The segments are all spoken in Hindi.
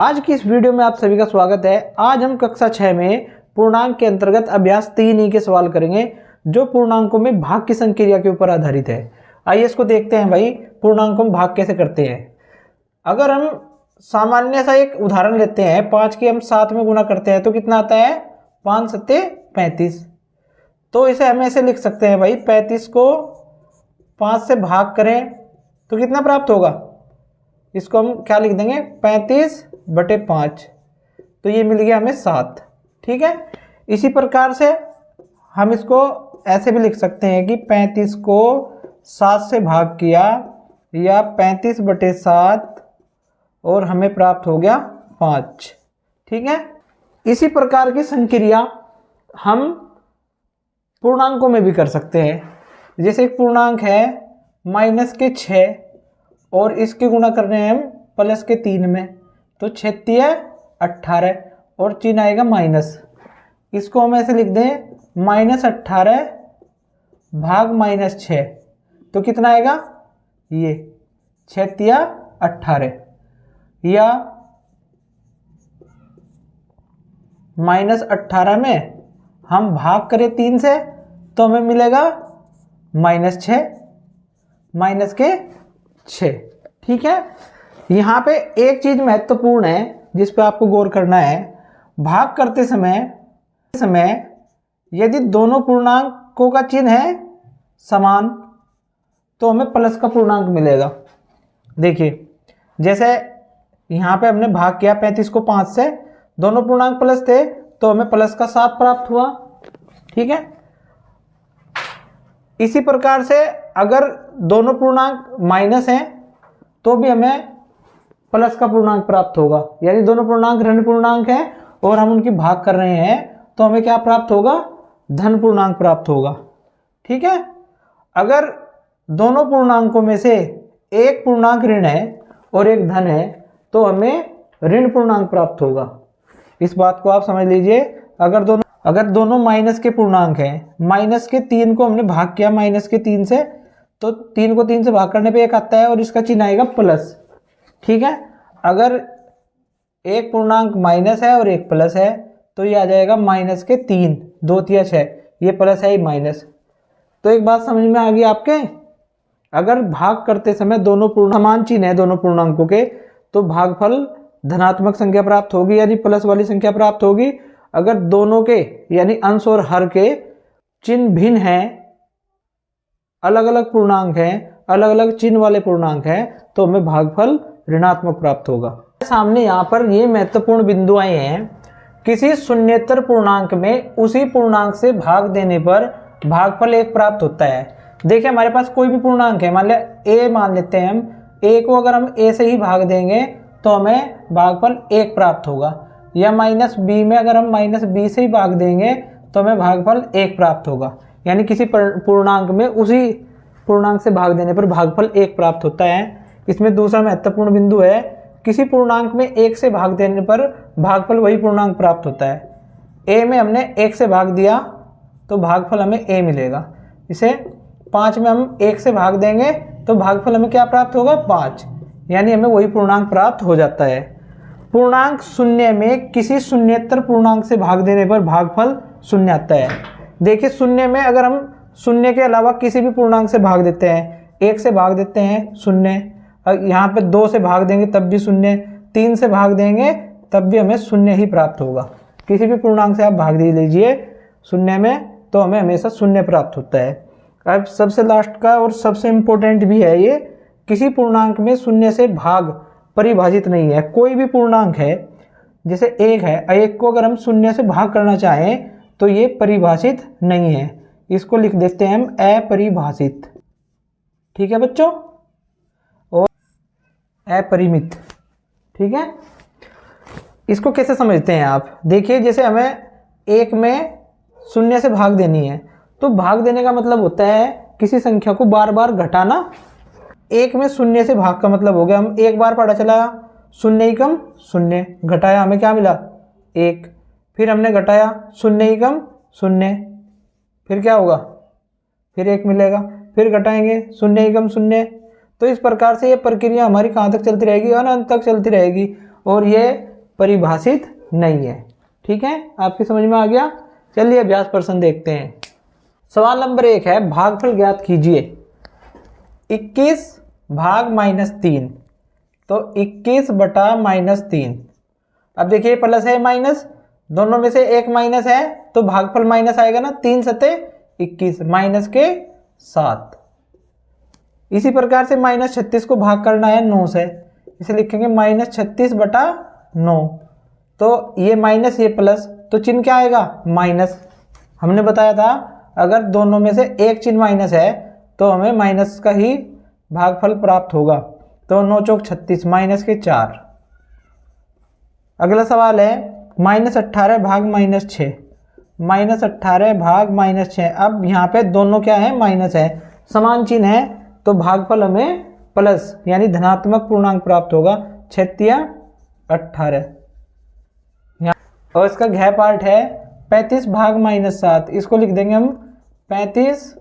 आज की इस वीडियो में आप सभी का स्वागत है। आज हम कक्षा 6 में पूर्णांक के अंतर्गत अभ्यास 3 के सवाल करेंगे जो पूर्णांकों में भाग की संक्रिया के ऊपर आधारित है। आइए इसको देखते हैं भाई, पूर्णांकों में भाग कैसे करते हैं। अगर हम सामान्य सा एक उदाहरण लेते हैं, 5 की हम 7 में गुणा करते हैं तो कितना आता है, 5 सत्ते 35। तो इसे हम ऐसे लिख सकते हैं भाई, 35 को 5 से भाग करें तो कितना प्राप्त होगा। इसको हम क्या लिख देंगे, 35/5। तो ये मिल गया हमें 7। ठीक है, इसी प्रकार से हम इसको ऐसे भी लिख सकते हैं कि 35 को 7 से भाग किया या 35/7 और हमें प्राप्त हो गया 5। ठीक है, इसी प्रकार की संक्रिया हम पूर्णांकों में भी कर सकते हैं। जैसे एक पूर्णांक है -6 और इसके गुणा कर रहे हैं हम +3 में, तो 6 18 और चिन्ह आएगा माइनस। इसको हम ऐसे लिख दें, -18 भाग -6 तो कितना आएगा, ये 6 18। या -18 में हम भाग करें 3 से तो हमें मिलेगा -6। ठीक है, यहाँ पे एक चीज महत्वपूर्ण है जिस पे आपको गौर करना है। भाग करते समय यदि दोनों पूर्णांकों का चिन्ह है समान तो हमें प्लस का पूर्णांक मिलेगा। देखिए, जैसे यहाँ पे हमने भाग किया 35 को 5 से, दोनों पूर्णांक प्लस थे तो हमें प्लस का 7 प्राप्त हुआ। ठीक है, इसी प्रकार से अगर दोनों पूर्णांक माइनस हैं तो भी हमें प्लस का पूर्णांक प्राप्त होगा। यानी दोनों पूर्णांक ऋण पूर्णांक हैं और हम उनकी भाग कर रहे हैं तो हमें क्या प्राप्त होगा, धन पूर्णांक प्राप्त होगा। ठीक है, अगर दोनों पूर्णांकों में से एक पूर्णांक ऋण है और एक धन है तो हमें ऋण पूर्णांक प्राप्त होगा। इस बात को आप समझ लीजिए। अगर दोनों माइनस के पूर्णांक हैं, -3 को हमने भाग किया -3 से, तो 3 को 3 से भाग करने पे 1 आता है और इसका चिन्ह आएगा प्लस। ठीक है, अगर एक पूर्णांक माइनस है और एक प्लस है तो ये आ जाएगा -3, 2 तिया 6, ये प्लस है, ये माइनस। तो एक बात समझ में आ गई आपके, अगर भाग करते समय दोनों समान चिन्ह है दोनों पूर्णांकों के तो भागफल धनात्मक संख्या प्राप्त होगी, यानी प्लस वाली संख्या प्राप्त होगी। अगर दोनों के यानी अंश और हर के चिन्ह भिन्न हैं, अलग अलग पूर्णांक हैं, अलग अलग चिन्ह वाले पूर्णांक हैं, तो हमें भागफल ऋणात्मक प्राप्त होगा। सामने यहाँ पर ये महत्वपूर्ण बिंदु आए हैं। किसी शून्येतर पूर्णांक में उसी पूर्णांक से भाग देने पर भागफल 1 प्राप्त होता है। देखिए, हमारे पास कोई भी पूर्णांक है, मान लिया a मान लेते हैं हम, a को अगर हम a से ही भाग देंगे तो हमें भागफल 1 प्राप्त होगा। या -b में अगर हम -b से ही भाग देंगे तो हमें भागफल 1 प्राप्त होगा। यानी किसी पूर्णांक में उसी पूर्णांक से भाग देने पर भागफल 1 प्राप्त होता है। इसमें दूसरा महत्वपूर्ण बिंदु है, किसी पूर्णांक में 1 से भाग देने पर भागफल वही पूर्णांक प्राप्त होता है। a में हमने 1 से भाग दिया तो भागफल हमें a मिलेगा। इसे 5 में हम 1 से भाग देंगे तो भागफल हमें क्या प्राप्त होगा, 5, यानी हमें वही पूर्णांक प्राप्त हो जाता है। पूर्णांक शून्य में किसी शून्येतर पूर्णांक से भाग देने पर भागफल 0 आता है। देखिए, शून्य में अगर हम शून्य के अलावा किसी भी पूर्णांक से भाग देते हैं, 1 से भाग देते हैं 0, यहाँ पे 2 से भाग देंगे तब भी 0, 3 से भाग देंगे तब भी हमें 0 ही प्राप्त होगा। किसी भी पूर्णांक से आप भाग दे लीजिए शून्य में तो हमें हमेशा 0 प्राप्त होता है। अब सबसे लास्ट का और सबसे इम्पोर्टेंट भी है ये, किसी पूर्णांक में 0 से भाग परिभाषित नहीं है। कोई भी पूर्णांक है, जैसे 1 है, 1 को अगर हम 0 से भाग करना चाहें तो ये परिभाषित नहीं है। इसको लिख देते हैं हम अपरिभाषित। ठीक है बच्चों, और अपरिमित। ठीक है, इसको कैसे समझते हैं आप, देखिए, जैसे हमें 1 में 0 से भाग देनी है तो भाग देने का मतलब होता है किसी संख्या को बार बार घटाना। 1 में 0 से भाग का मतलब हो गया, हम एक बार पढ़ा चला 0 एकम 0, घटाया हमें क्या मिला, 1, फिर हमने घटाया 0 एकम 0, फिर क्या होगा, फिर 1 मिलेगा, फिर घटाएंगे 0 एकम 0। तो इस प्रकार से ये प्रक्रिया हमारी कहाँ तक चलती रहेगी, अनंत तक चलती रहेगी। और ये परिभाषित नहीं है। ठीक है, आपकी समझ में आ गया। चलिए अभ्यास प्रश्न देखते हैं। सवाल नंबर 1 है, भागफल ज्ञात कीजिए। 21 भाग -3, तो 21 बटा -3। अब देखिए प्लस है माइनस, दोनों में से एक माइनस है तो भागफल माइनस आएगा ना, 3 सते 21 माइनस के 7। इसी प्रकार से -36 को भाग करना है 9 से, इसे लिखेंगे -36 बटा 9। तो ये माइनस ये प्लस, तो चिन्ह क्या आएगा, माइनस। हमने बताया था अगर दोनों में से एक चिन्ह माइनस है तो हमें माइनस का ही भागफल प्राप्त होगा। तो 9 चौक 36 माइनस के 4। अगला सवाल है -18 भाग -6, -18 भाग -6। अब यहाँ पे दोनों क्या है, माइनस है, समान चिन्ह है, तो भागफल हमें प्लस यानी धनात्मक पूर्णांक प्राप्त होगा, 6 18। और इसका घ पार्ट है 35 भाग -7, इसको लिख देंगे हम 35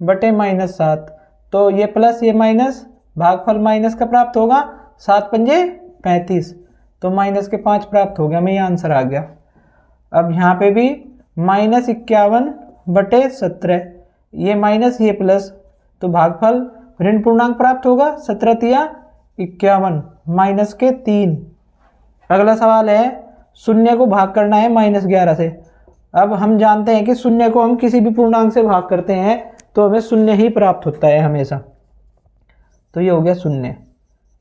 बटे -7। तो ये प्लस ये माइनस, भागफल माइनस का प्राप्त होगा, 7 पंजे 35, तो माइनस के 5 प्राप्त हो गया, हमें ये आंसर आ गया। अब यहाँ पे भी -51 बटे 17, ये माइनस ये प्लस, तो भागफल ऋण पूर्णांक प्राप्त होगा, 17 तिया 51 माइनस के 3। अगला सवाल है, शून्य को भाग करना है -11 से। अब हम जानते हैं कि शून्य को हम किसी भी पूर्णांक से भाग करते हैं तो हमें शून्य ही प्राप्त होता है हमेशा, तो ये हो गया शून्य,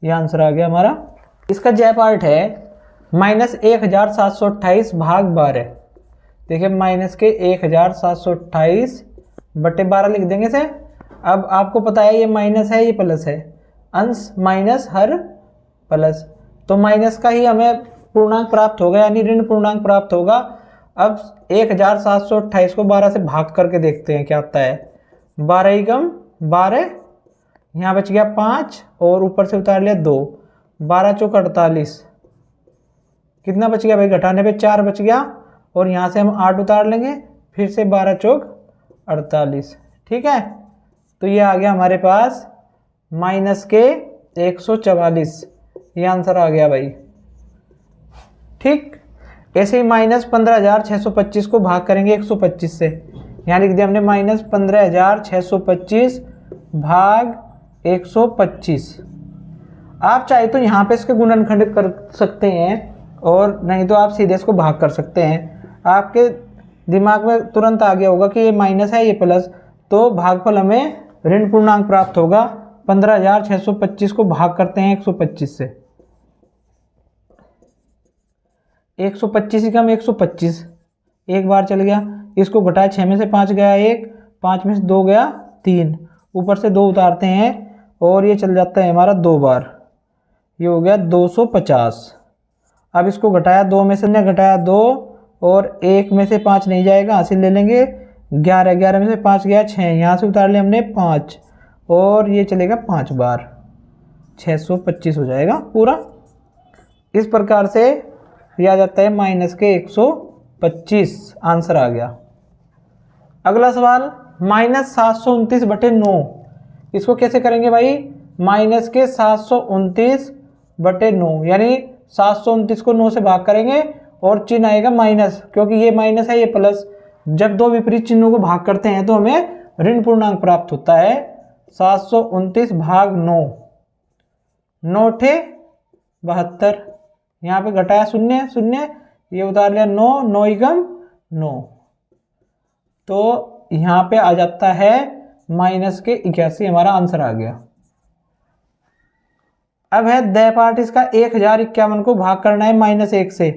ये आंसर आ गया हमारा। इसका जय पार्ट है -1728 भाग 12। देखिए माइनस के 1728 बटे 12 लिख देंगे से। अब आपको पता है ये माइनस है ये प्लस है, अंश माइनस हर प्लस, तो माइनस का ही हमें पूर्णांक प्राप्त होगा यानी ऋण पूर्णांक प्राप्त होगा। अब 1728 को 12 से भाग करके देखते हैं क्या आता है। 12 एकम 12, यहाँ बच गया 5 और ऊपर से उतार लिया 2, 12 चौक 48, कितना बच गया भाई, घटाने पे 4 बच गया, और यहाँ से हम 8 उतार लेंगे, फिर से 12 चौक 48। ठीक है, तो ये आ गया हमारे पास माइनस के 144, ये आंसर आ गया भाई। ठीक, ऐसे ही -15,625 को भाग करेंगे 125 से, यहाँ लिख दिया हमने -15,625 भाग 125। आप चाहे तो यहाँ पे इसके गुणनखंड कर सकते हैं और नहीं तो आप सीधे इसको भाग कर सकते हैं। आपके दिमाग में तुरंत आ गया होगा कि ये माइनस है ये प्लस, तो भागफल हमें ऋण पूर्णांक प्राप्त होगा। 15,625 को भाग करते हैं 125 से, 125 कम 125, एक बार चल गया, इसको घटाया 6 में से 5 गया 1, 5 में से 2 गया 3, ऊपर से 2 उतारते हैं और ये चल जाता है हमारा 2 बार, ये हो गया 250। अब इसको घटाया 2 में से, घटाया 2 और 1 में से 5 नहीं जाएगा, हासिल ले लेंगे 11, 11 में से 5 गया 6, यहाँ से उतार लिया हमने 5 और ये चलेगा 5 बार, 625 हो जाएगा पूरा। इस प्रकार से यह आ जाता है माइनस के 125, आंसर आ गया। अगला सवाल -729 बटे 9, इसको कैसे करेंगे भाई, माइनस के 729 बटे 9, यानी 729 को 9 से भाग करेंगे और चिन्ह आएगा माइनस, क्योंकि ये माइनस है ये प्लस। जब दो विपरीत चिन्हों को भाग करते हैं तो हमें ऋण पूर्णांक प्राप्त होता है। 729 भाग 9, 9 ठे 72, यहाँ पे घटाया 0 0, ये उतार लिया 9, 9 एकम 9, तो यहाँ पे आ जाता है माइनस के 81, हमारा आंसर आ गया। अब है द पार्ट, इसका 1051 को भाग करना है -1 से,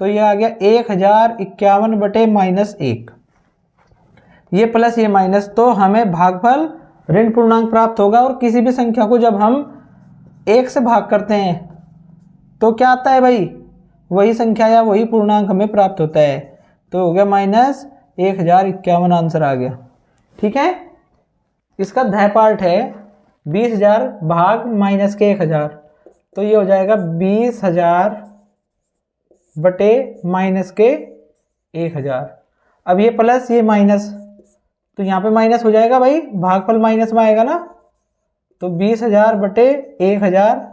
तो ये आ गया 1051 बटे -1, ये प्लस ये माइनस, तो हमें भागफल ऋण पूर्णांक प्राप्त होगा। और किसी भी संख्या को जब हम 1 से भाग करते हैं तो क्या आता है भाई, वही संख्या या वही पूर्णांक हमें प्राप्त होता है, तो हो गया -1051, आंसर आ गया। ठीक है, इसका ध पार्ट है 20,000 भाग -1000, तो ये हो जाएगा 20,000 बटे -1000। अब ये प्लस ये माइनस, तो यहाँ पे माइनस हो जाएगा भाई, भागफल माइनस में आएगा ना, तो 20,000 बटे 1000।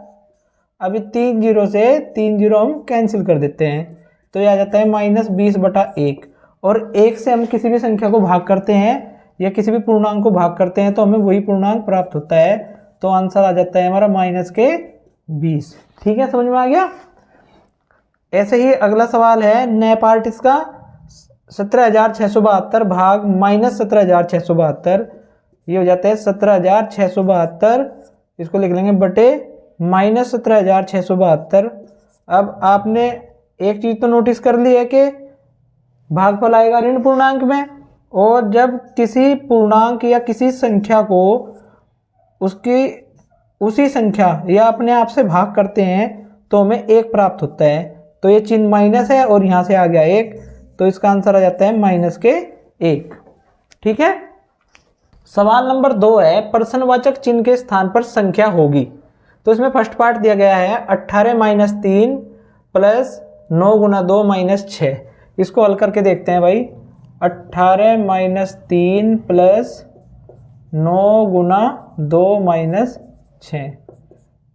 अभी 3 जीरो से 3 जीरो हम कैंसिल कर देते हैं, तो ये आ जाता है -20/1। और 1 से हम किसी भी संख्या को भाग करते हैं या किसी भी पूर्णांक को भाग करते हैं तो हमें वही पूर्णांक प्राप्त होता है। तो आंसर आ जाता है हमारा -20। ठीक है, समझ में आ गया। ऐसे ही अगला सवाल है नए पार्ट इसका 17,672 भाग -17,672, ये हो जाता है 17,672। इसको लिख लेंगे बटे -17,672। अब आपने एक चीज़ तो नोटिस कर ली है कि भागफल आएगा ऋण पूर्णांक में, और जब किसी पूर्णांक या किसी संख्या को उसकी उसी संख्या या अपने आप से भाग करते हैं तो हमें 1 प्राप्त होता है। तो ये चिन्ह माइनस है और यहाँ से आ गया 1, तो इसका आंसर आ जाता है -1। ठीक है। सवाल नंबर 2 है प्रश्नवाचक चिन्ह के स्थान पर संख्या होगी। तो इसमें फर्स्ट पार्ट दिया गया है 18 - 3 प्लस 9 × 2 - 6। इसको हल करके देखते हैं भाई। 18 - 3 प्लस 9 × 2 - 6।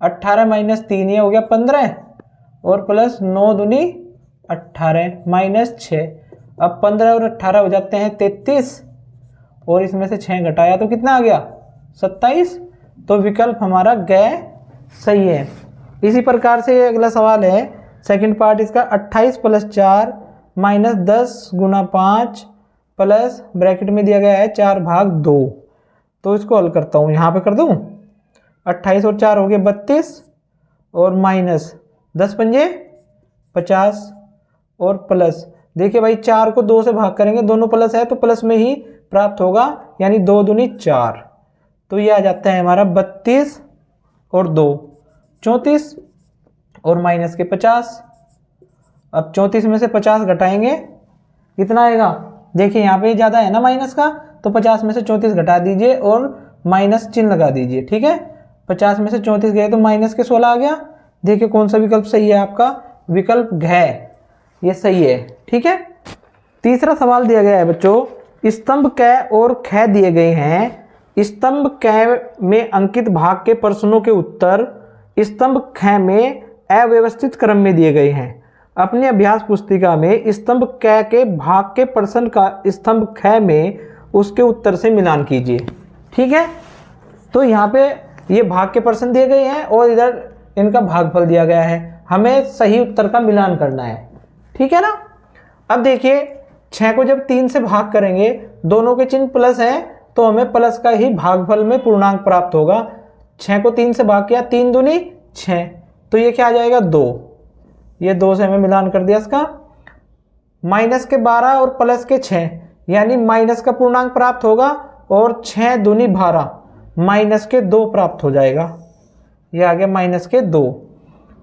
18 - 3 ये हो गया 15 और प्लस 9 दूनी 18 - 6। अब 15 और 18 हो जाते हैं 33 और इसमें से 6 घटाया तो कितना आ गया 27। तो विकल्प हमारा ग सही है। इसी प्रकार से अगला सवाल है सेकंड पार्ट इसका 28 + 4 - 10 × 5 प्लस ब्रैकेट में दिया गया है 4/2। तो इसको हल करता हूँ, यहाँ पे कर दूँ। 28 और 4 हो गए 32 और माइनस 10 × 5 = 50 और प्लस देखिए भाई 4 को 2 से भाग करेंगे, दोनों प्लस है तो प्लस में ही प्राप्त होगा, यानी 2 दूनी 4। तो ये आ जाता है हमारा 32 और 2 34 और माइनस के 50। अब 34 में से 50 घटाएंगे कितना आएगा, देखिए यहाँ पे ज़्यादा है ना माइनस का, तो 50 में से 34 घटा दीजिए और माइनस चिन्ह लगा दीजिए। ठीक है, 50 में से 34 गए तो माइनस के 16 आ गया। देखिए कौन सा विकल्प सही है आपका, विकल्प घ, ये सही है। ठीक है। तीसरा सवाल दिया गया है बच्चों, स्तंभ क और ख दिए गए हैं। स्तंभ क में अंकित भाग के प्रश्नों के उत्तर स्तंभ ख में अव्यवस्थित क्रम में दिए गए हैं। अपनी अभ्यास पुस्तिका में स्तंभ क के भाग के प्रश्न का स्तंभ ख में उसके उत्तर से मिलान कीजिए। ठीक है, तो यहाँ पे ये भाग के प्रश्न दिए गए हैं और इधर इनका भागफल दिया गया है, हमें सही उत्तर का मिलान करना है। ठीक है ना। अब देखिए 6 को जब 3 से भाग करेंगे, दोनों के चिन्ह प्लस है तो हमें प्लस का ही भागफल में पूर्णांक प्राप्त होगा। 6 को 3 से भाग किया, 3 दूनी 6, तो ये क्या आ जाएगा 2। ये 2 से हमें मिलान कर दिया इसका। माइनस के 12 और प्लस के 6, यानी माइनस का पूर्णांक प्राप्त होगा और 6 दूनी 12 माइनस के 2 प्राप्त हो जाएगा। ये आ गया माइनस के 2।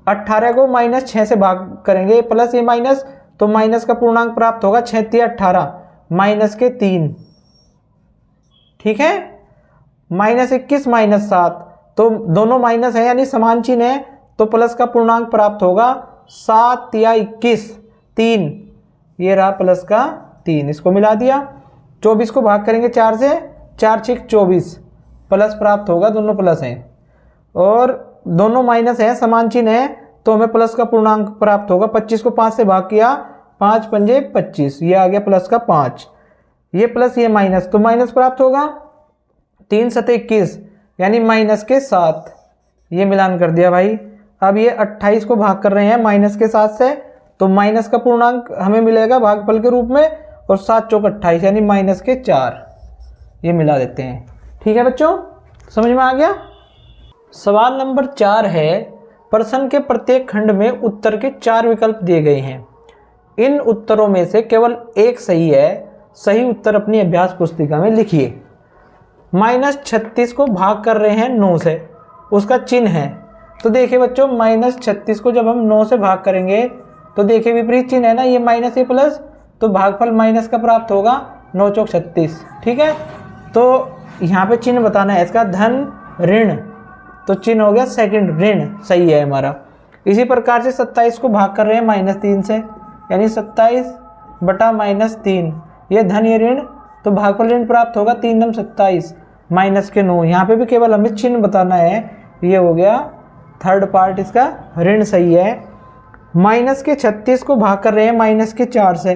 18 को -6 से भाग करेंगे, प्लस ये माइनस, तो माइनस का पूर्णांक प्राप्त होगा 6 × 3 = 18 माइनस के 3। ठीक है, -21 - 7, तो दोनों माइनस है यानी समान चिन्ह है, तो प्लस का पूर्णांक प्राप्त होगा 7 या 21 3, ये रहा प्लस का 3, इसको मिला दिया। 24 को भाग करेंगे 4 से, 4 × 6 = 24, प्लस प्राप्त होगा, दोनों प्लस हैं और दोनों माइनस है, समान चिन्ह है, तो हमें प्लस का पूर्णांक प्राप्त होगा। 25 को 5 से भाग किया, 5 × 5 = 25, ये आ गया प्लस का 5। ये प्लस ये माइनस, तो माइनस प्राप्त होगा। 3 × 7 = 21, यानी माइनस के 7, ये मिलान कर दिया भाई। अब ये 28 को भाग कर रहे हैं माइनस के 7 से, तो माइनस का पूर्णांक हमें मिलेगा भागफल के रूप में, और 7 × 4 = 28, यानी माइनस के 4, ये मिला देते हैं। ठीक है बच्चों, समझ में आ गया। सवाल नंबर 4 है प्रश्न के प्रत्येक खंड में उत्तर के 4 विकल्प दिए गए हैं। इन उत्तरों में से केवल एक सही है। सही उत्तर अपनी अभ्यास पुस्तिका में लिखिए। -36 को भाग कर रहे हैं 9 से, उसका चिन्ह है। तो देखिए बच्चों, -36 को जब हम 9 से भाग करेंगे तो देखिए विपरीत चिन्ह है ना, ये माइनस ये प्लस, तो भागफल माइनस का प्राप्त होगा, 9 × 4 = 36। ठीक है, तो यहाँ पे चिन्ह बताना है इसका धन ऋण, तो चिन्ह हो गया सेकंड ऋण, सही है हमारा। इसी प्रकार से 27 को भाग कर रहे हैं -3 से, यानी 27/-3, ये धन ये ऋण, तो भागफल ऋण प्राप्त होगा, 3 × 9 = 27 माइनस के 9। यहाँ पे भी केवल हमें चिन्ह बताना है, ये हो गया थर्ड पार्ट इसका ऋण सही है। माइनस के 36 को भाग कर रहे हैं माइनस के 4 से।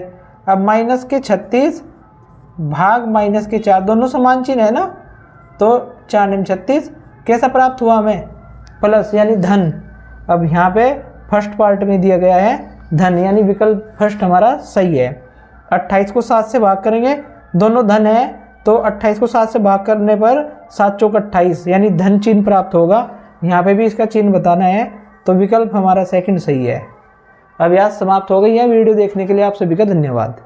अब माइनस के 36 भाग माइनस के 4 दोनों समान चिन्ह है ना, तो 4 निम 36 कैसा प्राप्त हुआ हमें, प्लस यानी धन। अब यहाँ पे फर्स्ट पार्ट में दिया गया है धन, यानी विकल्प फर्स्ट हमारा सही है। 28 को 7 से भाग करेंगे, दोनों धन है, तो 28 को 7 से भाग करने पर 7 चौक 28 यानी धन चिन्ह प्राप्त होगा। यहाँ पे भी इसका चिन्ह बताना है, तो विकल्प हमारा सेकंड सही है। अभ्यास समाप्त हो गई है। वीडियो देखने के लिए आप सभी का धन्यवाद।